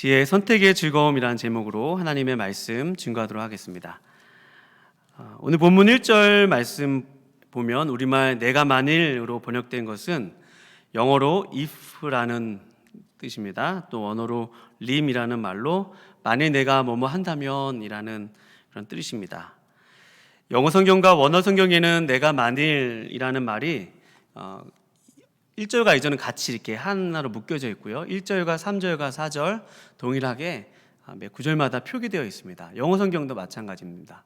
지혜의 선택의 즐거움이라는 제목으로 하나님의 말씀 증거하도록 하겠습니다. 오늘 본문 1절 말씀 보면 우리말 내가 만일로 번역된 것은 영어로 if라는 뜻입니다. 또 원어로 림이라는 말로 만일 내가 뭐뭐 한다면 이라는 그런 뜻입니다. 영어 성경과 원어 성경에는 내가 만일이라는 말이 1절과 2절은 같이 이렇게 하나로 묶여져 있고요. 1절과 3절과 4절 동일하게 매 구절마다 표기되어 있습니다. 영어 성경도 마찬가지입니다.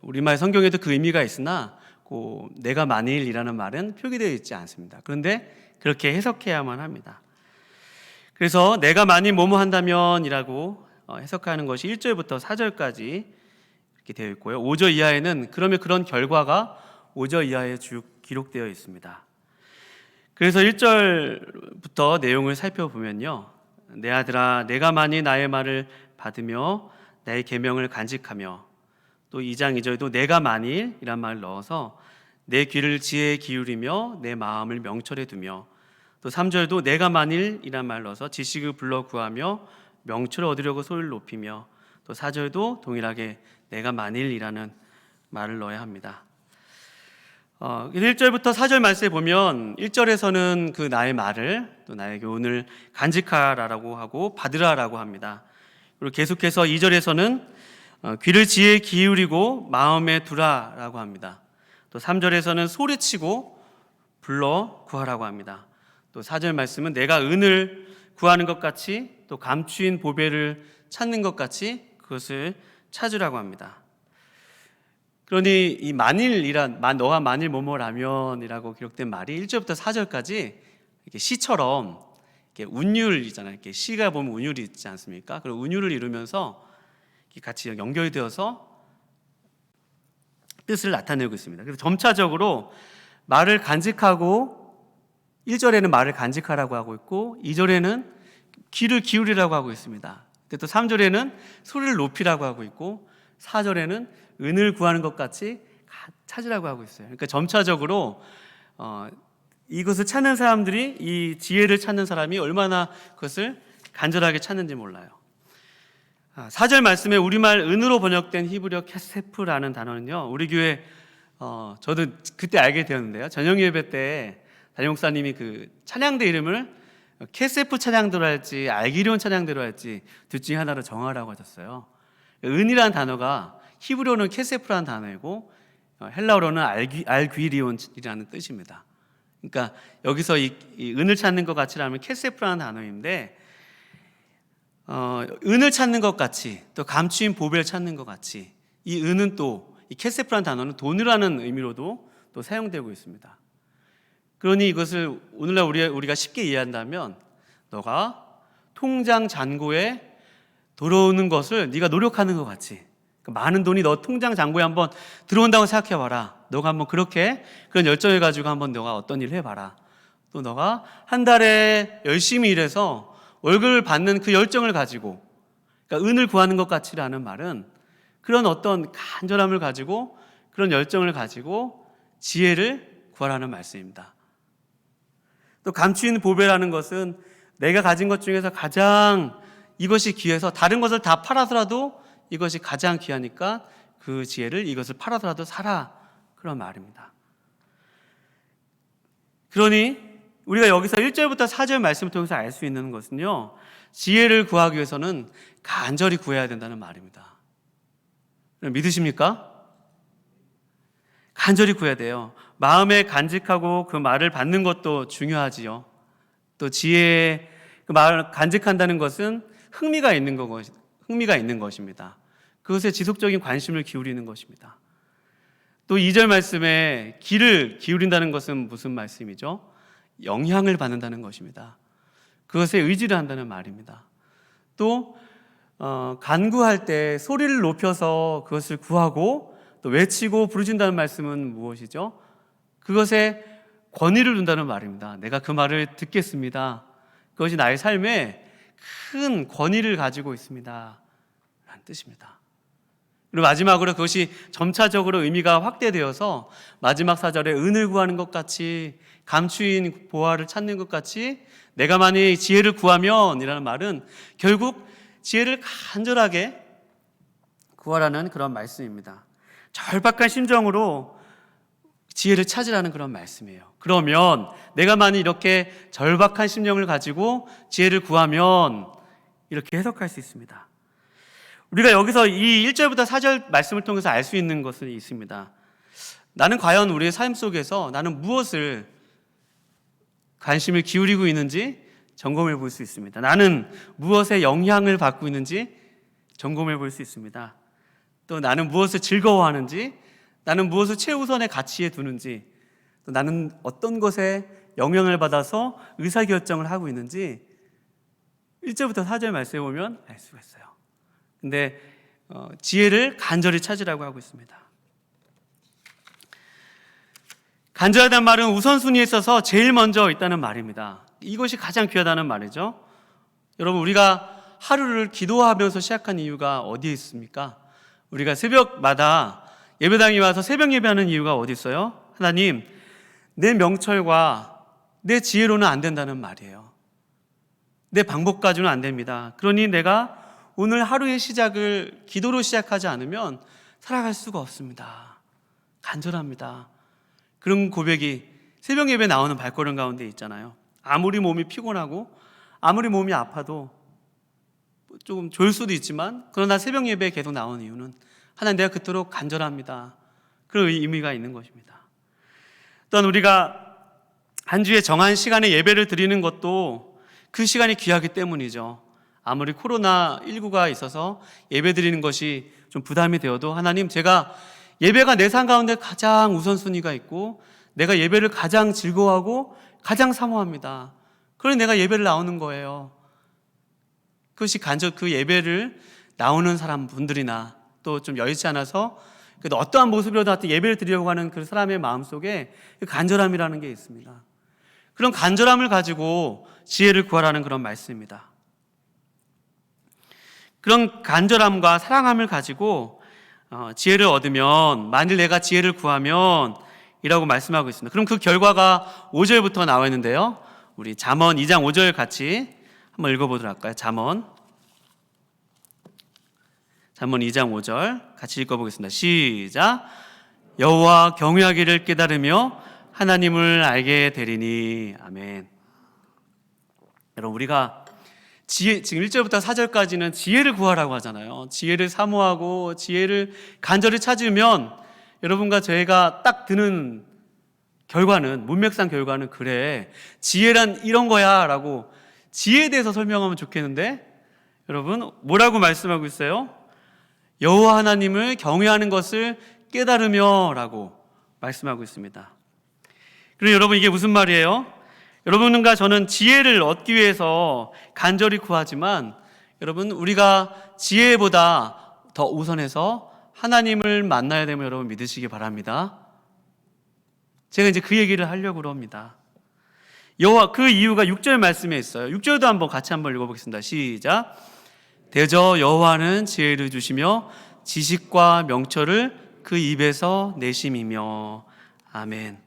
우리말 성경에도 그 의미가 있으나 내가 만일이라는 말은 표기되어 있지 않습니다. 그런데 그렇게 해석해야만 합니다. 그래서 내가 만일 뭐뭐 한다면 이라고 해석하는 것이 1절부터 4절까지 이렇게 되어 있고요. 5절 이하에는 그러면 그런 결과가 5절 이하에 쭉 기록되어 있습니다. 그래서 1절부터 내용을 살펴보면요, 내 아들아 내가 만일 나의 말을 받으며 나의 계명을 간직하며, 또 2장 2절도 내가 만일 이란 말을 넣어서 내 귀를 지혜에 기울이며 내 마음을 명철에 두며, 또 3절도 내가 만일 이란 말을 넣어서 지식을 불러 구하며 명철을 얻으려고 소리를 높이며, 또 4절도 동일하게 내가 만일이라는 말을 넣어야 합니다. 1절부터 4절 말씀에 보면 1절에서는 그 나의 말을, 또 나의 교훈을 간직하라라고 하고 받으라라고 합니다. 그리고 계속해서 2절에서는 귀를 지혜에 기울이고 마음에 두라라고 합니다. 또 3절에서는 소리치고 불러 구하라고 합니다. 또 4절 말씀은 내가 은을 구하는 것 같이, 또 감추인 보배를 찾는 것 같이 그것을 찾으라고 합니다. 그러니 이 만일이란 너가 만일 뭐뭐라면이라고 기록된 말이 1절부터 4절까지 이렇게 시처럼 이렇게 운율이잖아요. 이렇게 시가 보면 운율이 있지 않습니까? 그리고 운율을 이루면서 같이 연결이 되어서 뜻을 나타내고 있습니다. 그래서 점차적으로 말을 간직하고, 1절에는 말을 간직하라고 하고 있고 2절에는 귀를 기울이라고 하고 있습니다. 또 3절에는 소리를 높이라고 하고 있고 4절에는 은을 구하는 것 같이 찾으라고 하고 있어요. 그러니까 점차적으로 이것을 찾는 사람들이, 이 지혜를 찾는 사람이 얼마나 그것을 간절하게 찾는지 몰라요. 4절 말씀에 우리말 은으로 번역된 히브리어 케세프라는 단어는요, 우리 교회 저도 그때 알게 되었는데요, 저녁 예배 때 담임 목사님이 그 찬양대 이름을 케세프 찬양대로 할지 알기리온 찬양대로 할지 둘 중에 하나로 정하라고 하셨어요. 은이라는 단어가 히브리어는 케세프라는 단어이고 헬라어로는 알귀리온이라는 뜻입니다. 그러니까 여기서 이 은을 찾는 것 같이라면 케세프라는 단어인데, 은을 찾는 것 같이, 또 감추인 보배를 찾는 것 같이, 이 은은 또 이 케세프라는 단어는 돈이라는 의미로도 또 사용되고 있습니다. 그러니 이것을 오늘날 우리가 쉽게 이해한다면, 너가 통장 잔고에 들어오는 것을 네가 노력하는 것 같이, 많은 돈이 너 통장 잔고에 한번 들어온다고 생각해봐라. 너가 한번 그렇게 그런 열정을 가지고 한번 너가 어떤 일을 해봐라. 또 너가 한 달에 열심히 일해서 월급을 받는 그 열정을 가지고, 그러니까 은을 구하는 것 같이라는 말은 그런 어떤 간절함을 가지고, 그런 열정을 가지고 지혜를 구하라는 말씀입니다. 또 감추인 보배라는 것은 내가 가진 것 중에서 가장 이것이 귀해서 다른 것을 다 팔아서라도 이것이 가장 귀하니까 그 지혜를, 이것을 팔아서라도 사라, 그런 말입니다. 그러니 우리가 여기서 1절부터 4절 말씀을 통해서 알 수 있는 것은요, 지혜를 구하기 위해서는 간절히 구해야 된다는 말입니다. 믿으십니까? 간절히 구해야 돼요. 마음에 간직하고 그 말을 받는 것도 중요하지요. 또 지혜의 그 말을 간직한다는 것은 흥미가 있는 것입니다. 그것에 지속적인 관심을 기울이는 것입니다. 또 2절 말씀에 귀를 기울인다는 것은 무슨 말씀이죠? 영향을 받는다는 것입니다. 그것에 의지를 한다는 말입니다. 또 간구할 때 소리를 높여서 그것을 구하고 또 외치고 부르짖는다는 말씀은 무엇이죠? 그것에 권위를 둔다는 말입니다. 내가 그 말을 듣겠습니다. 그것이 나의 삶에 큰 권위를 가지고 있습니다 라는 뜻입니다. 그리고 마지막으로 그것이 점차적으로 의미가 확대되어서 마지막 4절에 은을 구하는 것 같이, 감추인 보화를 찾는 것 같이 내가 만일 지혜를 구하면 이라는 말은 결국 지혜를 간절하게 구하라는 그런 말씀입니다. 절박한 심정으로 지혜를 찾으라는 그런 말씀이에요. 그러면 내가 만일 이렇게 절박한 심령을 가지고 지혜를 구하면 이렇게 해석할 수 있습니다. 우리가 여기서 이 1절부터 4절 말씀을 통해서 알 수 있는 것은 있습니다. 나는 과연 우리의 삶 속에서 나는 무엇을 관심을 기울이고 있는지 점검해 볼 수 있습니다. 나는 무엇에 영향을 받고 있는지 점검해 볼 수 있습니다. 또 나는 무엇을 즐거워하는지, 나는 무엇을 최우선의 가치에 두는지, 또 나는 어떤 것에 영향을 받아서 의사결정을 하고 있는지 1절부터 4절 말씀에 보면 알 수가 있어요. 근데 지혜를 간절히 찾으라고 하고 있습니다. 간절하다는 말은 우선순위에 있어서 제일 먼저 있다는 말입니다. 이것이 가장 귀하다는 말이죠. 여러분, 우리가 하루를 기도하면서 시작한 이유가 어디에 있습니까? 우리가 새벽마다 예배당에 와서 새벽 예배하는 이유가 어디 있어요? 하나님, 내 명철과 내 지혜로는 안 된다는 말이에요. 내 방법 가지고는 안 됩니다. 그러니 내가 오늘 하루의 시작을 기도로 시작하지 않으면 살아갈 수가 없습니다. 간절합니다. 그런 고백이 새벽 예배 나오는 발걸음 가운데 있잖아요. 아무리 몸이 피곤하고 아무리 몸이 아파도 조금 졸 수도 있지만, 그러나 새벽 예배에 계속 나오는 이유는 하나님, 내가 그토록 간절합니다. 그런 의미가 있는 것입니다. 또한 우리가 한 주에 정한 시간에 예배를 드리는 것도 그 시간이 귀하기 때문이죠. 아무리 코로나19가 있어서 예배 드리는 것이 좀 부담이 되어도 하나님, 제가 예배가 내 삶 가운데 가장 우선순위가 있고 내가 예배를 가장 즐거워하고 가장 사모합니다. 그래서 내가 예배를 나오는 거예요. 그것이 그 예배를 나오는 사람 분들이나 또 좀 여의치 않아서 그래도 어떠한 모습이라도 하여튼 예배를 드리려고 하는 그 사람의 마음속에 간절함이라는 게 있습니다. 그런 간절함을 가지고 지혜를 구하라는 그런 말씀입니다. 그런 간절함과 사랑함을 가지고 지혜를 얻으면, 만일 내가 지혜를 구하면 이라고 말씀하고 있습니다. 그럼 그 결과가 5절부터 나와 있는데요, 우리 잠언 2장 5절 같이 한번 읽어보도록 할까요? 잠언 2장 5절 같이 읽어보겠습니다. 시작. 여호와 경외하기를 깨달으며 하나님을 알게 되리니. 아멘. 여러분, 우리가 지금 1절부터 4절까지는 지혜를 구하라고 하잖아요. 지혜를 사모하고 지혜를 간절히 찾으면 여러분과 저희가 딱 드는 결과는, 문맥상 결과는, 그래, 지혜란 이런 거야 라고 지혜에 대해서 설명하면 좋겠는데, 여러분 뭐라고 말씀하고 있어요? 여호와 하나님을 경외하는 것을 깨달으며 라고 말씀하고 있습니다. 그리고 여러분, 이게 무슨 말이에요? 여러분과 저는 지혜를 얻기 위해서 간절히 구하지만, 여러분, 우리가 지혜보다 더 우선해서 하나님을 만나야 됨을 여러분 믿으시기 바랍니다. 제가 이제 그 얘기를 하려고 합니다. 그 이유가 6절 말씀에 있어요. 6절도 한번 같이 한번 읽어보겠습니다. 시작. 대저 여호와는 지혜를 주시며 지식과 명철을 그 입에서 내심이며. 아멘.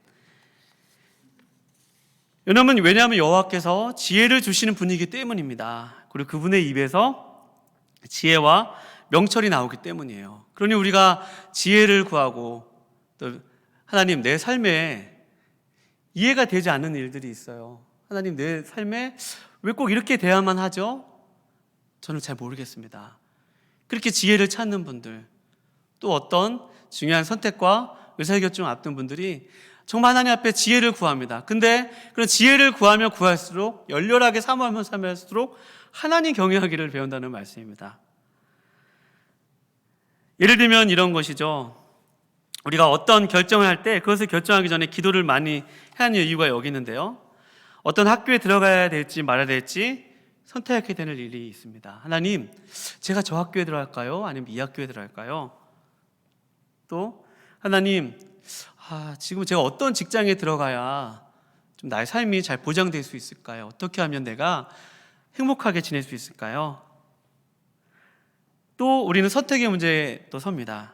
여러분, 왜냐하면 여호와께서 지혜를 주시는 분이기 때문입니다. 그리고 그분의 입에서 지혜와 명철이 나오기 때문이에요. 그러니 우리가 지혜를 구하고, 또 하나님, 내 삶에 이해가 되지 않는 일들이 있어요. 하나님, 내 삶에 왜 꼭 이렇게 돼야만 하죠? 저는 잘 모르겠습니다. 그렇게 지혜를 찾는 분들, 또 어떤 중요한 선택과 의사결정을 앞둔 분들이 정말 하나님 앞에 지혜를 구합니다. 근데 그런 지혜를 구하면 구할수록, 열렬하게 사모하면 사모할수록 하나님 경외하기를 배운다는 말씀입니다. 예를 들면 이런 것이죠. 우리가 어떤 결정을 할 때 그것을 결정하기 전에 기도를 많이 해야 하는 이유가 여기 있는데요, 어떤 학교에 들어가야 될지 말아야 될지 선택하게 되는 일이 있습니다. 하나님, 제가 저 학교에 들어갈까요? 아니면 이 학교에 들어갈까요? 또 하나님, 지금 제가 어떤 직장에 들어가야 좀 나의 삶이 잘 보장될 수 있을까요? 어떻게 하면 내가 행복하게 지낼 수 있을까요? 또 우리는 선택의 문제에 또 섭니다.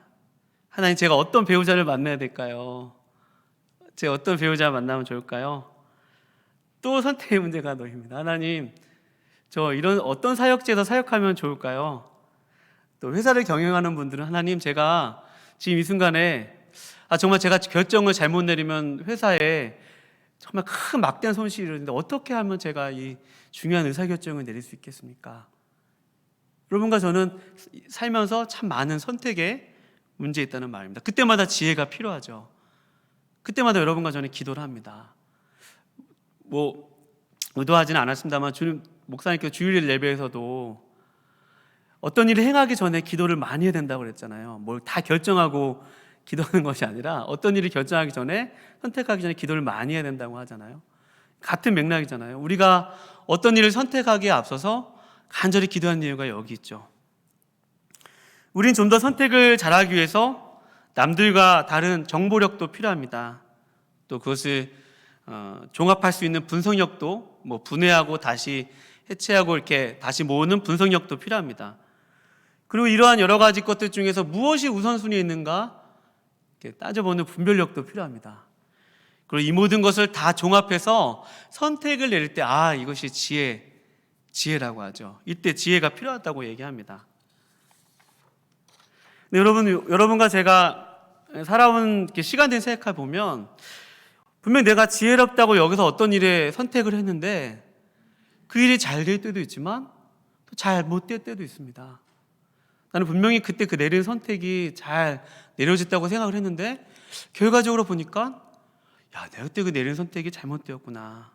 하나님, 제가 어떤 배우자를 만나야 될까요? 제가 어떤 배우자 만나면 좋을까요? 또 선택의 문제가 놓입니다. 하나님, 저 이런 어떤 사역지에서 사역하면 좋을까요? 또 회사를 경영하는 분들은 하나님, 제가 지금 이 순간에 정말 제가 결정을 잘못 내리면 회사에 정말 큰 막대한 손실이 일어나는데 어떻게 하면 제가 이 중요한 의사결정을 내릴 수 있겠습니까? 여러분과 저는 살면서 참 많은 선택에 문제 있다는 말입니다. 그때마다 지혜가 필요하죠. 그때마다 여러분과 저는 기도를 합니다. 의도하지는 않았습니다만 목사님께서 주일 예배에서도 어떤 일을 행하기 전에 기도를 많이 해야 된다고 그랬잖아요. 뭘 다 결정하고 기도하는 것이 아니라 어떤 일을 결정하기 전에, 선택하기 전에 기도를 많이 해야 된다고 하잖아요. 같은 맥락이잖아요. 우리가 어떤 일을 선택하기에 앞서서 간절히 기도하는 이유가 여기 있죠. 우린 좀 더 선택을 잘하기 위해서 남들과 다른 정보력도 필요합니다. 또 그것을 종합할 수 있는 분석력도, 분해하고 다시 해체하고 이렇게 다시 모으는 분석력도 필요합니다. 그리고 이러한 여러 가지 것들 중에서 무엇이 우선순위에 있는가 이렇게 따져보는 분별력도 필요합니다. 그리고 이 모든 것을 다 종합해서 선택을 내릴 때 이것이 지혜라고 하죠. 이때 지혜가 필요하다고 얘기합니다. 근데 여러분과 제가 살아온 시간들 생각해 보면 분명히 내가 지혜롭다고 여기서 어떤 일에 선택을 했는데 그 일이 잘 될 때도 있지만 또 잘 못 될 때도 있습니다. 나는 분명히 그때 그 내린 선택이 잘 내려졌다고 생각을 했는데 결과적으로 보니까 내가 그때 그 내린 선택이 잘못되었구나.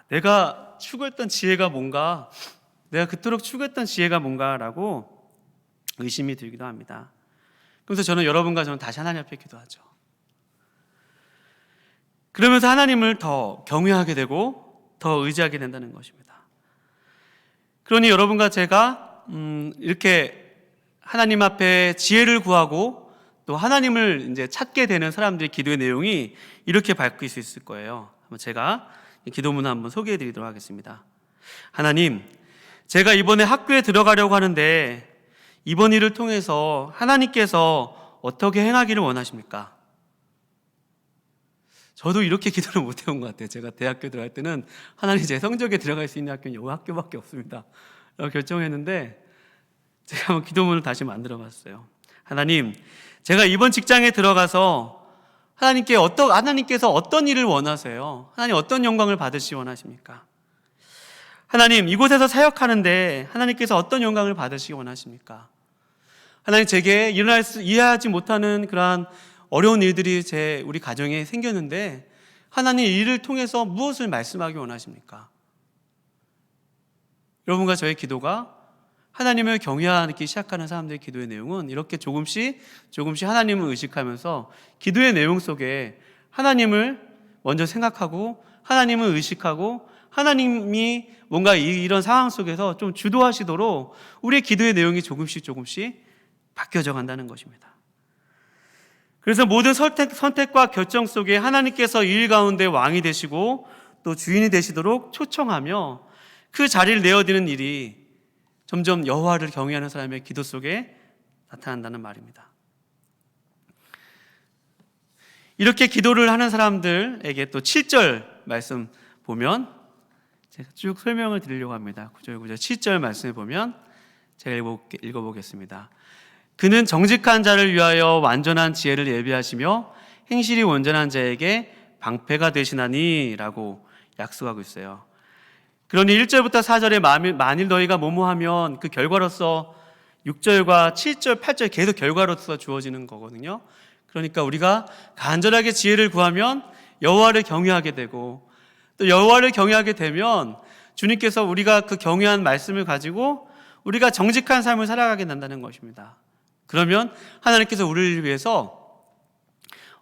내가 추구했던 지혜가 뭔가, 내가 그토록 추구했던 지혜가 뭔가라고 의심이 들기도 합니다. 그래서 저는 여러분과 저는 다시 하나님 앞에 기도하죠. 그러면서 하나님을 더 경외하게 되고 더 의지하게 된다는 것입니다. 그러니 여러분과 제가 이렇게 하나님 앞에 지혜를 구하고 또 하나님을 이제 찾게 되는 사람들의 기도의 내용이 이렇게 밝힐 수 있을 거예요. 제가 기도문을 한번 소개해 드리도록 하겠습니다. 하나님, 제가 이번에 학교에 들어가려고 하는데 이번 일을 통해서 하나님께서 어떻게 행하기를 원하십니까? 저도 이렇게 기도를 못 해온 것 같아요. 제가 대학교 들어갈 때는 하나님, 제 성적에 들어갈 수 있는 학교는 이 학교밖에 없습니다 라고 결정했는데 제가 한번 기도문을 다시 만들어 봤어요. 하나님, 제가 이번 직장에 들어가서 하나님께서 어떤 일을 원하세요? 하나님, 어떤 영광을 받으시기 원하십니까? 하나님, 이곳에서 사역하는데 하나님께서 어떤 영광을 받으시기 원하십니까? 하나님, 제게 이해하지 못하는 그러한 어려운 일들이 우리 가정에 생겼는데 하나님, 이 일을 통해서 무엇을 말씀하기 원하십니까? 여러분과 저의 기도가 하나님을 경외하기 시작하는 사람들의 기도의 내용은 이렇게 조금씩 하나님을 의식하면서 기도의 내용 속에 하나님을 먼저 생각하고 하나님을 의식하고 하나님이 뭔가 이런 상황 속에서 좀 주도하시도록 우리의 기도의 내용이 조금씩 바뀌어져 간다는 것입니다. 그래서 모든 선택과 결정 속에 하나님께서 이 일 가운데 왕이 되시고 또 주인이 되시도록 초청하며 그 자리를 내어드리는 일이 점점 여호와를 경외하는 사람의 기도 속에 나타난다는 말입니다. 이렇게 기도를 하는 사람들에게 또 7절 말씀 보면 제가 쭉 설명을 드리려고 합니다. 9절 7절 말씀에 보면 제가 읽어보겠습니다. 그는 정직한 자를 위하여 완전한 지혜를 예비하시며 행실이 온전한 자에게 방패가 되시나니 라고 약속하고 있어요. 그러니 1절부터 4절에 만일 너희가 뭐뭐하면 그 결과로서 6절과 7절, 8절 계속 결과로서 주어지는 거거든요. 그러니까 우리가 간절하게 지혜를 구하면 여호와를 경외하게 되고 또 여호와를 경외하게 되면 주님께서 우리가 그 경외한 말씀을 가지고 우리가 정직한 삶을 살아가게 된다는 것입니다. 그러면 하나님께서 우리를 위해서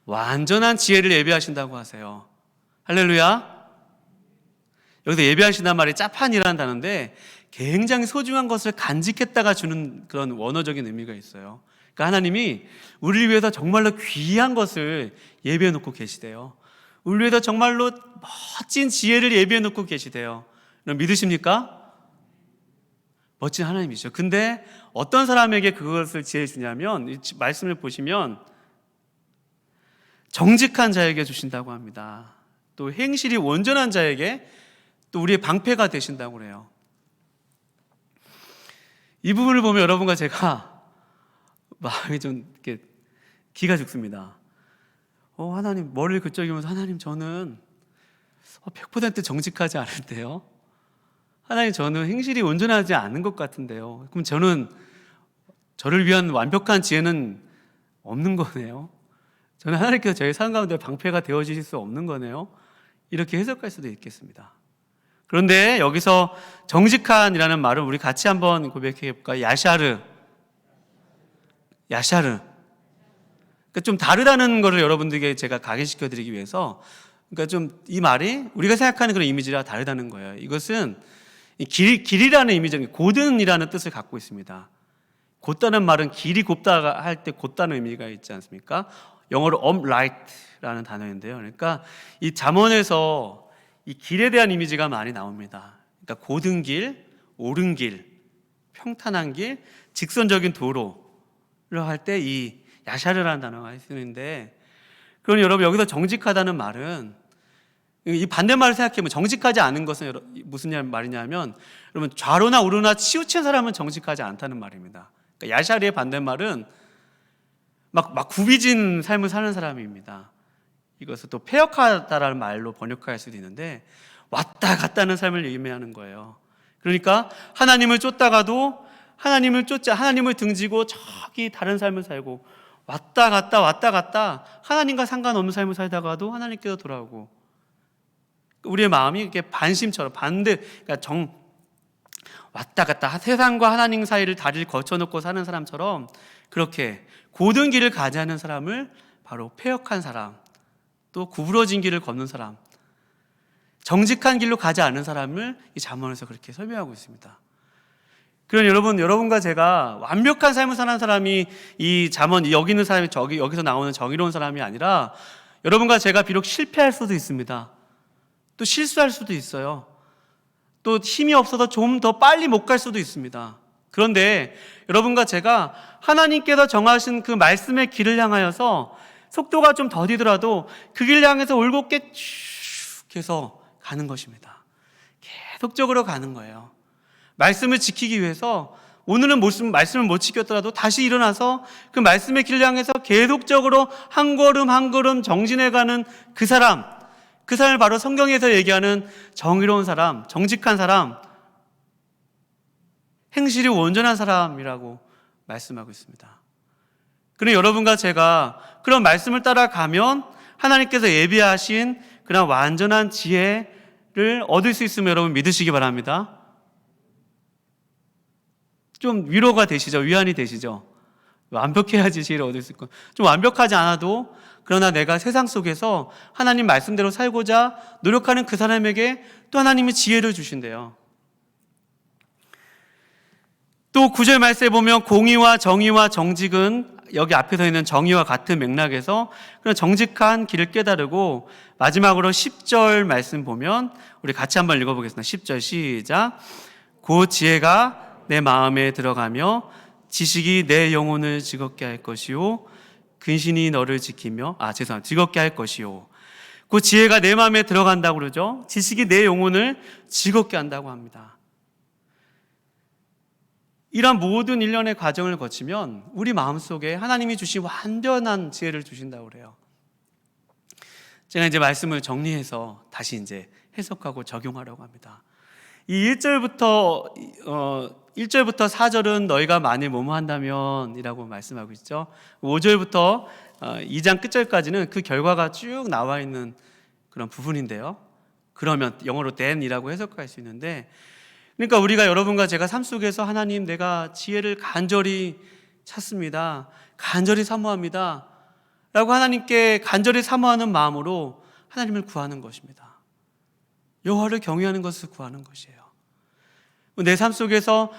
완전한 지혜를 예비하신다고 하세요. 할렐루야. 여기서 예비하신다는 말이 짜판이라는 단어인데 굉장히 소중한 것을 간직했다가 주는 그런 원어적인 의미가 있어요. 그러니까 하나님이 우리를 위해서 정말로 귀한 것을 예비해 놓고 계시대요. 우리를 위해서 정말로 멋진 지혜를 예비해 놓고 계시대요. 여러분 믿으십니까? 멋진 하나님이죠. 근데 어떤 사람에게 그것을 지혜 주냐면 이 말씀을 보시면 정직한 자에게 주신다고 합니다. 또 행실이 온전한 자에게 또 우리의 방패가 되신다고 그래요. 이 부분을 보면 여러분과 제가 마음이 좀 이렇게 기가 죽습니다. 하나님, 머리를 그쪽이면서 하나님, 저는 100% 정직하지 않은데요. 하나님, 저는 행실이 온전하지 않은 것 같은데요. 그럼 저를 위한 완벽한 지혜는 없는 거네요. 저는 하나님께서 저희 삶 가운데 방패가 되어주실 수 없는 거네요. 이렇게 해석할 수도 있겠습니다. 그런데 여기서 정직한이라는 말을 우리 같이 한번 고백해 볼까요? 야샤르. 그러니까 좀 다르다는 것을 여러분들에게 제가 각인시켜 드리기 위해서, 그러니까 좀 이 말이 우리가 생각하는 그런 이미지랑 다르다는 거예요. 이것은 길이라는 이미지, 곧은이라는 뜻을 갖고 있습니다. 곧다는 말은 길이 곱다 할 때 곧다는 의미가 있지 않습니까? 영어로 upright라는 단어인데요. 그러니까 이 잠언에서 이 길에 대한 이미지가 많이 나옵니다. 그러니까 곧은 길, 옳은 길, 평탄한 길, 직선적인 도로를 할 때 이 야샤르라는 단어가 쓰는데, 그럼 여러분 여기서 정직하다는 말은 이 반대말을 생각해보면 정직하지 않은 것은 무슨 말이냐면, 여러분 좌로나 우로나 치우친 사람은 정직하지 않다는 말입니다. 그러니까 야샤르의 반대말은 막 구비진 삶을 사는 사람입니다. 이것을 또 폐역하다라는 말로 번역할 수도 있는데 왔다 갔다는 삶을 의미하는 거예요. 그러니까 하나님을 쫓다가도 하나님을 등지고 저기 다른 삶을 살고, 왔다 갔다 하나님과 상관없는 삶을 살다가도 하나님께서 돌아오고, 우리의 마음이 이렇게 반심처럼 그러니까 왔다 갔다 세상과 하나님 사이를 다리를 거쳐놓고 사는 사람처럼 그렇게 고든 길을 가지 않는 사람을 바로 폐역한 사람, 또 구부러진 길을 걷는 사람, 정직한 길로 가지 않는 사람을 이 잠언에서 그렇게 설명하고 있습니다. 그럼 여러분과 제가 완벽한 삶을 사는 사람이 이 잠언, 여기 있는 사람이 여기서 나오는 정의로운 사람이 아니라, 여러분과 제가 비록 실패할 수도 있습니다. 또 실수할 수도 있어요. 또 힘이 없어서 좀 더 빨리 못 갈 수도 있습니다. 그런데 여러분과 제가 하나님께서 정하신 그 말씀의 길을 향하여서 속도가 좀 더디더라도 그 길을 향해서 올곧게 쭉 해서 가는 것입니다. 계속적으로 가는 거예요. 말씀을 지키기 위해서 오늘은 말씀을 못 지켰더라도 다시 일어나서 그 말씀의 길을 향해서 계속적으로 한 걸음 한 걸음 정진해가는 그 사람을 바로 성경에서 얘기하는 정의로운 사람, 정직한 사람, 행실이 온전한 사람이라고 말씀하고 있습니다. 그럼 여러분과 제가 그런 말씀을 따라가면 하나님께서 예비하신 그런 완전한 지혜를 얻을 수 있으면 여러분 믿으시기 바랍니다. 좀 위로가 되시죠? 위안이 되시죠? 완벽해야지 지혜를 얻을 수 있고, 좀 완벽하지 않아도 그러나 내가 세상 속에서 하나님 말씀대로 살고자 노력하는 그 사람에게 또 하나님이 지혜를 주신대요. 또 9절 말씀에 보면 공의와 정의와 정직은 여기 앞에 서 있는 정의와 같은 맥락에서 그런 정직한 길을 깨달으고, 마지막으로 10절 말씀 보면 우리 같이 한번 읽어보겠습니다. 10절 시작. 그 지혜가 내 마음에 들어가며 지식이 내 영혼을 즐겁게 할 것이요 근신이 너를 지키며 즐겁게 할 것이요. 그 지혜가 내 마음에 들어간다고 그러죠. 지식이 내 영혼을 즐겁게 한다고 합니다. 이러한 모든 일련의 과정을 거치면 우리 마음속에 하나님이 주신 완전한 지혜를 주신다고 그래요. 제가 이제 말씀을 정리해서 다시 이제 해석하고 적용하려고 합니다. 이 1절부터 4절은 너희가 만일 뭐뭐한다면 이라고 말씀하고 있죠. 5절부터 2장 끝절까지는 그 결과가 쭉 나와 있는 그런 부분인데요. 그러면 영어로 then이라고 해석할 수 있는데, 그러니까 우리가 여러분과 제가 삶 속에서 하나님, 내가 지혜를 간절히 찾습니다, 간절히 사모합니다 라고 하나님께 간절히 사모하는 마음으로 하나님을 구하는 것입니다. 여호와를 경외하는 것을 구하는 것이에요. 내 삶 속에서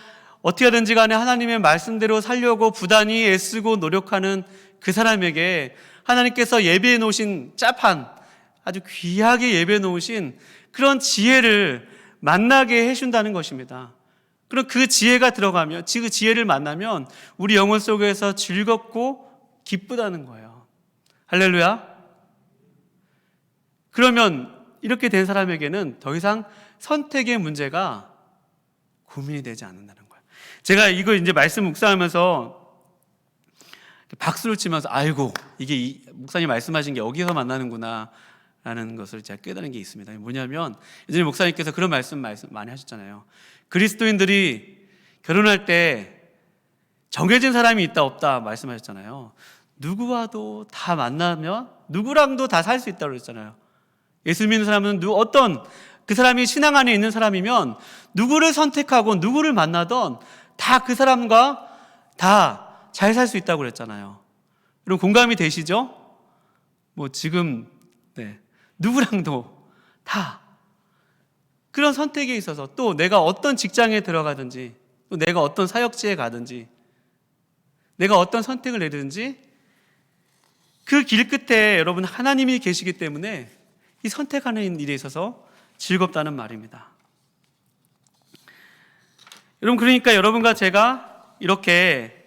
어떻게 하든지 간에 하나님의 말씀대로 살려고 부단히 애쓰고 노력하는 그 사람에게 하나님께서 예비해 놓으신 아주 귀하게 예비해 놓으신 그런 지혜를 만나게 해준다는 것입니다. 그럼 그 지혜가 들어가면, 그 지혜를 만나면 우리 영혼 속에서 즐겁고 기쁘다는 거예요. 할렐루야. 그러면 이렇게 된 사람에게는 더 이상 선택의 문제가 고민이 되지 않는다는 거예요. 제가 이거 이제 말씀 묵상하면서 박수를 치면서 아이고, 이게 목사님 말씀하신 게 여기서 만나는구나 라는 것을 제가 깨달은 게 있습니다. 뭐냐면 예전에 목사님께서 그런 말씀 많이 하셨잖아요. 그리스도인들이 결혼할 때 정해진 사람이 있다 없다 말씀하셨잖아요. 누구와도 다 만나면 누구랑도 다 살 수 있다고 그랬잖아요. 예수 믿는 사람은 그 사람이 신앙 안에 있는 사람이면 누구를 선택하고 누구를 만나던 다 그 사람과 다 잘 살 수 있다고 그랬잖아요. 여러분 공감이 되시죠? 지금 누구랑도 다 그런 선택에 있어서, 또 내가 어떤 직장에 들어가든지, 또 내가 어떤 사역지에 가든지, 내가 어떤 선택을 내리든지 그 길 끝에 여러분 하나님이 계시기 때문에 이 선택하는 일에 있어서 즐겁다는 말입니다. 여러분, 그러니까 여러분과 제가 이렇게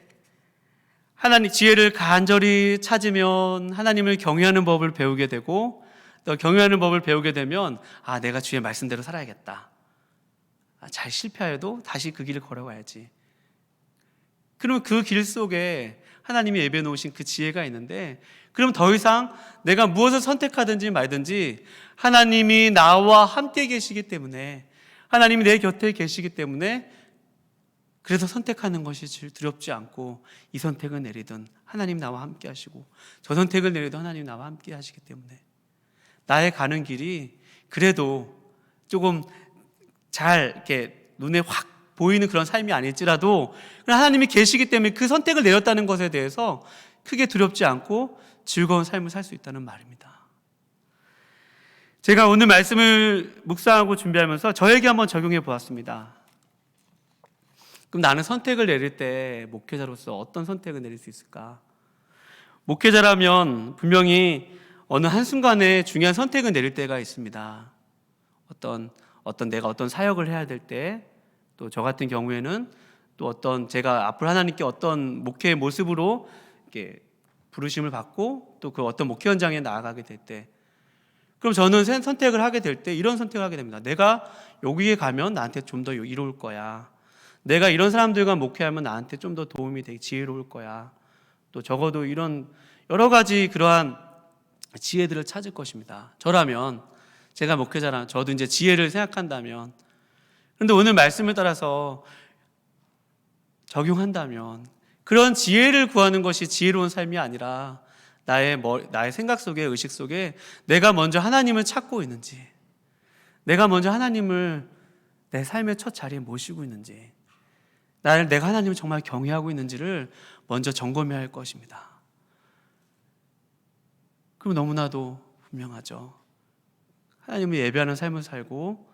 하나님 지혜를 간절히 찾으면 하나님을 경외하는 법을 배우게 되고, 또 경외하는 법을 배우게 되면 내가 주의 말씀대로 살아야겠다. 잘 실패해도 다시 그 길을 걸어가야지. 그러면 그 길 속에 하나님이 예비해 놓으신 그 지혜가 있는데, 그럼 더 이상 내가 무엇을 선택하든지 말든지 하나님이 나와 함께 계시기 때문에, 하나님이 내 곁에 계시기 때문에, 그래서 선택하는 것이 두렵지 않고, 이 선택을 내리든 하나님 나와 함께 하시고, 저 선택을 내리든 하나님 나와 함께 하시기 때문에 나의 가는 길이 그래도 조금 잘 이렇게 눈에 확 보이는 그런 삶이 아닐지라도 하나님이 계시기 때문에 그 선택을 내렸다는 것에 대해서 크게 두렵지 않고 즐거운 삶을 살 수 있다는 말입니다. 제가 오늘 말씀을 묵상하고 준비하면서 저에게 한번 적용해 보았습니다. 그럼 나는 선택을 내릴 때 목회자로서 어떤 선택을 내릴 수 있을까? 목회자라면 분명히 어느 한순간에 중요한 선택을 내릴 때가 있습니다. 내가 어떤 사역을 해야 될 때, 또 저 같은 경우에는 또 제가 앞으로 하나님께 어떤 목회의 모습으로 이렇게 부르심을 받고 또 그 어떤 목회 현장에 나아가게 될 때, 그럼 저는 선택을 하게 될 때 이런 선택을 하게 됩니다. 내가 여기에 가면 나한테 좀 더 이로울 거야. 내가 이런 사람들과 목회하면 나한테 좀 더 도움이 되게 지혜로울 거야. 또 적어도 이런 여러 가지 그러한 지혜들을 찾을 것입니다. 저라면, 제가 목회자라면, 저도 이제 지혜를 생각한다면, 그런데 오늘 말씀을 따라서 적용한다면 그런 지혜를 구하는 것이 지혜로운 삶이 아니라 나의 생각 속에, 의식 속에 내가 먼저 하나님을 찾고 있는지, 내가 먼저 하나님을 내 삶의 첫 자리에 모시고 있는지, 내가 하나님을 정말 경외하고 있는지를 먼저 점검해야 할 것입니다. 그럼 너무나도 분명하죠. 하나님을 예배하는 삶을 살고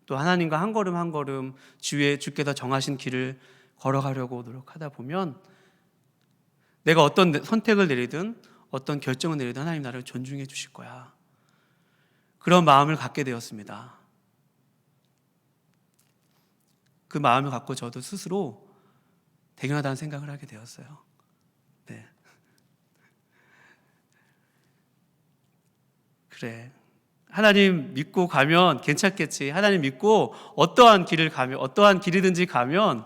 또 하나님과 한 걸음 한 걸음 주께서 정하신 길을 걸어가려고 노력하다 보면 내가 어떤 선택을 내리든 어떤 결정을 내리든 하나님 나를 존중해 주실 거야. 그런 마음을 갖게 되었습니다. 그 마음을 갖고 저도 스스로 대견하다는 생각을 하게 되었어요. 네. 그래, 하나님 믿고 가면 괜찮겠지. 하나님 믿고 어떠한 길이든지 가면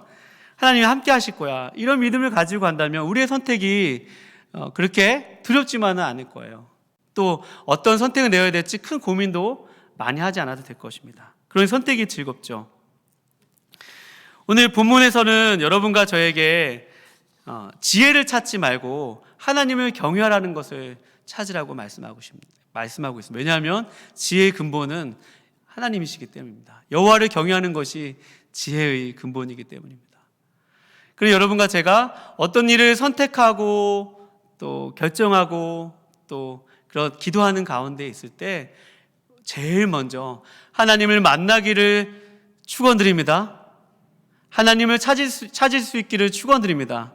하나님이 함께 하실 거야. 이런 믿음을 가지고 간다면 우리의 선택이 그렇게 두렵지만은 않을 거예요. 또 어떤 선택을 내어야 될지 큰 고민도 많이 하지 않아도 될 것입니다. 그런 선택이 즐겁죠. 오늘 본문에서는 여러분과 저에게 지혜를 찾지 말고 하나님을 경외하라는 것을 찾으라고 말씀하고 있습니다. 왜냐하면 지혜의 근본은 하나님이시기 때문입니다. 여호와를 경외하는 것이 지혜의 근본이기 때문입니다. 그리고 여러분과 제가 어떤 일을 선택하고 또 결정하고 또 그런 기도하는 가운데 있을 때 제일 먼저 하나님을 만나기를 축원드립니다. 하나님을 찾을 수 있기를 축원드립니다.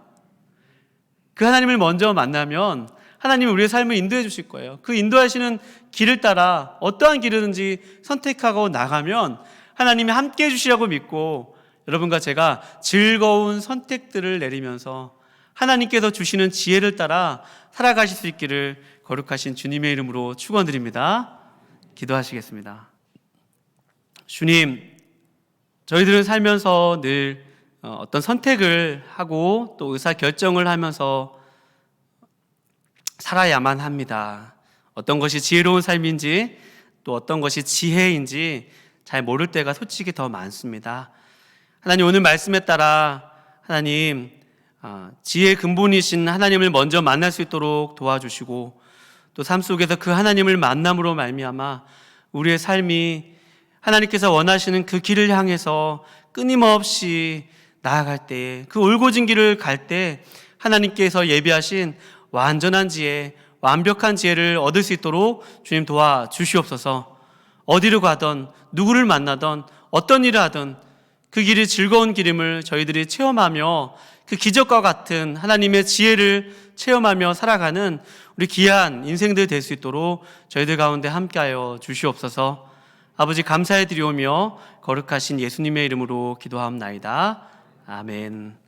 그 하나님을 먼저 만나면 하나님이 우리의 삶을 인도해 주실 거예요. 그 인도하시는 길을 따라 어떠한 길이든지 선택하고 나가면 하나님이 함께 해 주시라고 믿고 여러분과 제가 즐거운 선택들을 내리면서 하나님께서 주시는 지혜를 따라 살아가실 수 있기를 거룩하신 주님의 이름으로 축원드립니다. 기도하시겠습니다. 주님, 저희들은 살면서 늘 어떤 선택을 하고 또 의사결정을 하면서 살아야만 합니다. 어떤 것이 지혜로운 삶인지 또 어떤 것이 지혜인지 잘 모를 때가 솔직히 더 많습니다. 하나님, 오늘 말씀에 따라 하나님 지혜의 근본이신 하나님을 먼저 만날 수 있도록 도와주시고 또 삶 속에서 그 하나님을 만남으로 말미암아 우리의 삶이 하나님께서 원하시는 그 길을 향해서 끊임없이 나아갈 때에 그 올고진 길을 갈 때 하나님께서 예비하신 완전한 지혜, 완벽한 지혜를 얻을 수 있도록 주님 도와주시옵소서. 어디로 가든 누구를 만나든 어떤 일을 하든 그 길이 즐거운 길임을 저희들이 체험하며 그 기적과 같은 하나님의 지혜를 체험하며 살아가는 우리 귀한 인생들 될 수 있도록 저희들 가운데 함께하여 주시옵소서. 아버지, 감사해 드리오며 거룩하신 예수님의 이름으로 기도하옵나이다. 아멘.